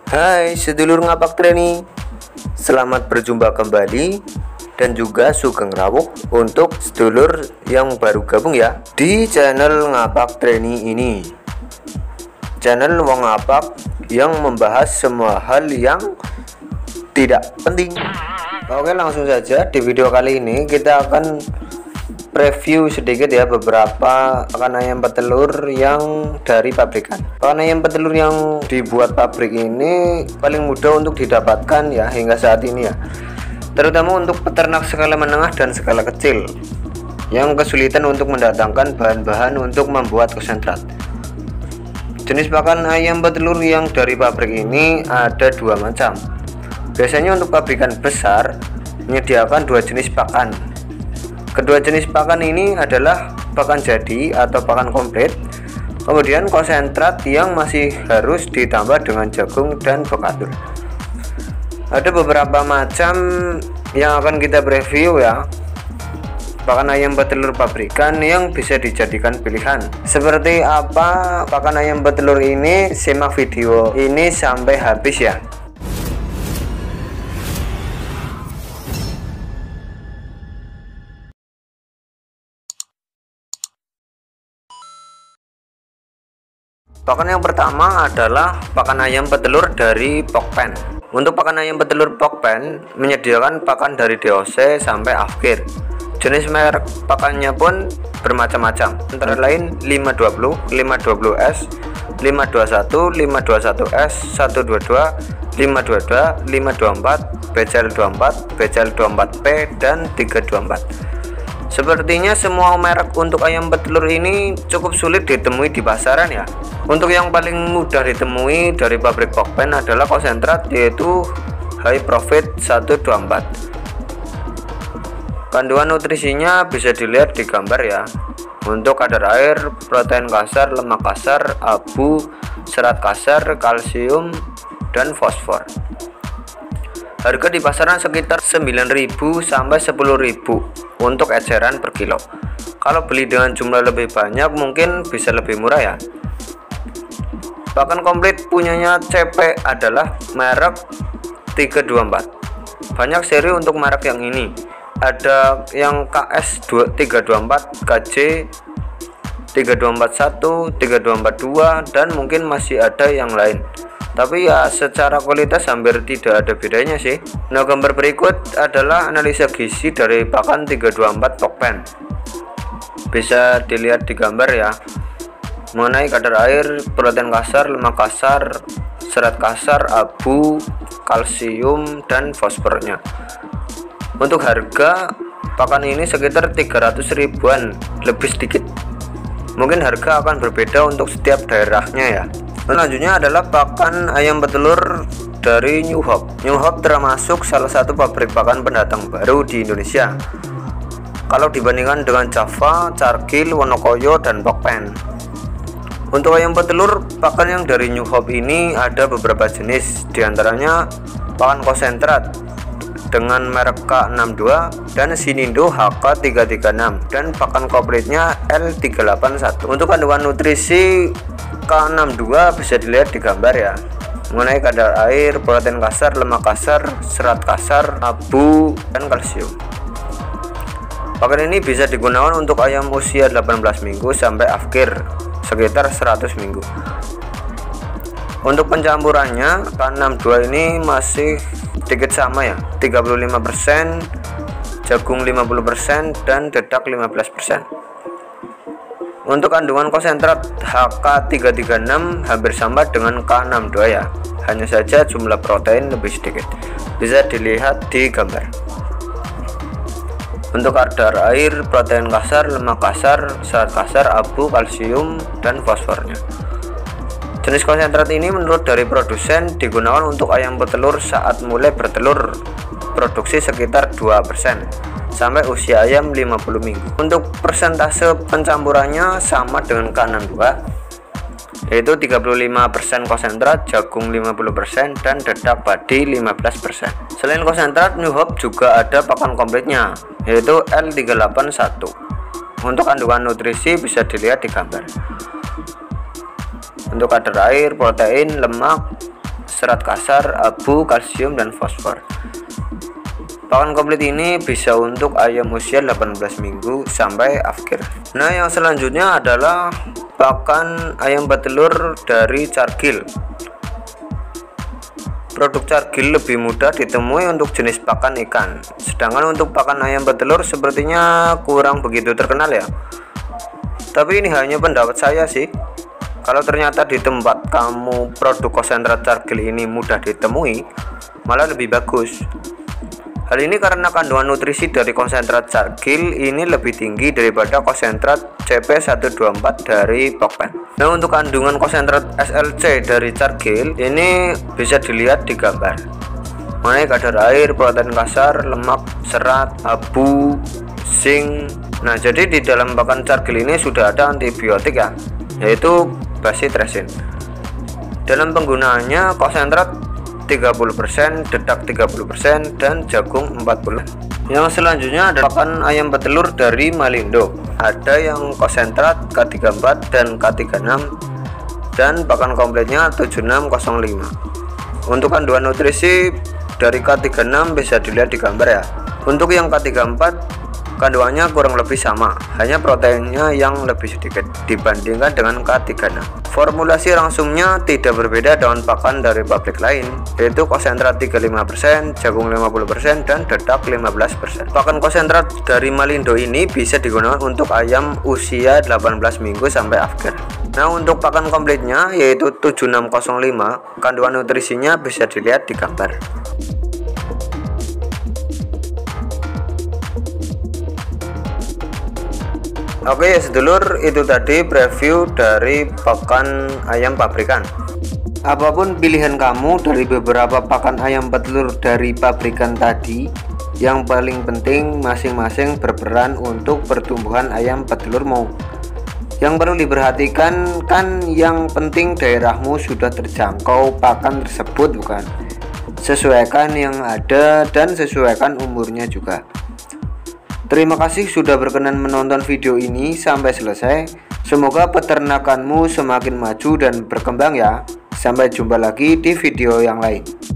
Hai sedulur ngapak treni, selamat berjumpa kembali dan juga sugeng rawuh untuk sedulur yang baru gabung ya di channel ngapak treni ini. Channel wong ngapak yang membahas semua hal yang tidak penting. Oke, langsung saja di video kali ini kita akan preview sedikit ya beberapa pakan ayam petelur yang dari pabrikan. Pakan ayam petelur yang dibuat pabrik ini paling mudah untuk didapatkan ya hingga saat ini ya, terutama untuk peternak skala menengah dan skala kecil yang kesulitan untuk mendatangkan bahan-bahan untuk membuat konsentrat. Jenis pakan ayam petelur yang dari pabrik ini ada dua macam. Biasanya untuk pabrikan besar menyediakan dua jenis pakan. Kedua jenis pakan ini adalah pakan jadi atau pakan komplit, kemudian konsentrat yang masih harus ditambah dengan jagung dan bekatul. Ada beberapa macam yang akan kita review ya, pakan ayam petelur pabrikan yang bisa dijadikan pilihan. Seperti apa pakan ayam petelur ini? Simak video ini sampai habis ya. Pakan yang pertama adalah pakan ayam petelur dari Pokpen. Untuk pakan ayam petelur Pokpen menyediakan pakan dari DOC sampai Afkir. Jenis merek pakannya pun bermacam-macam, antara lain 520, 520S, 521, 521S, 122, 522, 524, BCL24, BCL24P, dan 324. Sepertinya semua merek untuk ayam petelur ini cukup sulit ditemui di pasaran ya. Untuk yang paling mudah ditemui dari pabrik Pokpen adalah konsentrat, yaitu High Profit 124. Kandungan nutrisinya bisa dilihat di gambar ya. Untuk kadar air, protein kasar, lemak kasar, abu, serat kasar, kalsium, dan fosfor. Harga di pasaran sekitar 9.000 sampai 10.000 untuk eceran per kilo. Kalau beli dengan jumlah lebih banyak mungkin bisa lebih murah ya. Pakan komplit punyanya CP adalah merek 324. Banyak seri untuk merek yang ini. Ada yang KS 324, KJ 3241, 3242, dan mungkin masih ada yang lain. Tapi ya secara kualitas hampir tidak ada bedanya sih. Nah, gambar berikut adalah analisa gizi dari pakan 324 Pokpen. Bisa dilihat di gambar ya, mengenai kadar air, protein kasar, lemak kasar, serat kasar, abu, kalsium, dan fosfornya. Untuk harga pakan ini sekitar 300 ribuan lebih sedikit. Mungkin harga akan berbeda untuk setiap daerahnya ya. Selanjutnya adalah pakan ayam petelur dari New Hope. New Hope termasuk salah satu pabrik pakan pendatang baru di Indonesia kalau dibandingkan dengan Java, Cargill, Wonokoyo, dan Pokpen. Untuk ayam petelur pakan yang dari New Hope ini ada beberapa jenis, diantaranya pakan konsentrat dengan merek K62 dan Sinindo HK336, dan pakan komplitnya L381. Untuk kandungan nutrisi K62 bisa dilihat di gambar ya, mengenai kadar air, protein kasar, lemak kasar, serat kasar, abu, dan kalsium. Pakan ini bisa digunakan untuk ayam usia 18 minggu sampai Afkir sekitar 100 minggu. Untuk pencampurannya K62 ini masih sedikit sama ya, 35%, jagung 50%, dan dedak 15%. Untuk kandungan konsentrat HK336 hampir sama dengan K62 ya, hanya saja jumlah protein lebih sedikit, bisa dilihat di gambar. Untuk kadar air, protein kasar, lemak kasar, serat kasar, abu, kalsium, dan fosfornya. Jenis konsentrat ini menurut dari produsen digunakan untuk ayam petelur saat mulai bertelur, produksi sekitar 2% sampai usia ayam 50 minggu. Untuk persentase pencampurannya sama dengan K62, yaitu 35% konsentrat, jagung 50%, dan dedak padi 15%. Selain konsentrat, New Hope juga ada pakan komplitnya, yaitu L381. Untuk kandungan nutrisi bisa dilihat di gambar. Untuk kadar air, protein, lemak, serat kasar, abu, kalsium, dan fosfor. Pakan komplit ini bisa untuk ayam usia 18 minggu sampai afkir. Nah, yang selanjutnya adalah pakan ayam petelur dari Cargill. Produk Cargill lebih mudah ditemui untuk jenis pakan ikan, sedangkan untuk pakan ayam petelur sepertinya kurang begitu terkenal ya. Tapi ini hanya pendapat saya sih. Kalau ternyata di tempat kamu produk konsentrat Cargill ini mudah ditemui, malah lebih bagus. Hal ini karena kandungan nutrisi dari konsentrat Cargill ini lebih tinggi daripada konsentrat CP124 dari Pokpen. Nah, untuk kandungan konsentrat SLC dari Cargill ini bisa dilihat di gambar. Mengenai kadar air, protein kasar, lemak, serat, abu, zinc. Nah, jadi di dalam pakan Cargill ini sudah ada antibiotik ya, yaitu bacitracin. Dalam penggunaannya konsentrat 30%, dedak 30%, dan jagung 40%. Yang selanjutnya ada pakan ayam petelur dari Malindo. Ada yang konsentrat K34 dan K36 dan pakan komplitnya 7605. Untuk kandungan nutrisi dari K36 bisa dilihat di gambar ya. Untuk yang K34 kandungannya kurang lebih sama, hanya proteinnya yang lebih sedikit dibandingkan dengan K36. Formulasi langsungnya tidak berbeda dengan pakan dari pabrik lain, yaitu konsentrat 35%, jagung 50%, dan dedak 15%. Pakan konsentrat dari Malindo ini bisa digunakan untuk ayam usia 18 minggu sampai afkir. Nah, untuk pakan komplitnya yaitu 7605, kandungan nutrisinya bisa dilihat di gambar. Oke ya sedulur, itu tadi preview dari pakan ayam pabrikan. Apapun pilihan kamu dari beberapa pakan ayam petelur dari pabrikan tadi, yang paling penting masing-masing berperan untuk pertumbuhan ayam petelurmu. Yang perlu diperhatikan kan yang penting daerahmu sudah terjangkau pakan tersebut bukan? Sesuaikan yang ada dan sesuaikan umurnya juga. Terima kasih sudah berkenan menonton video ini sampai selesai. Semoga peternakanmu semakin maju dan berkembang ya. Sampai jumpa lagi di video yang lain.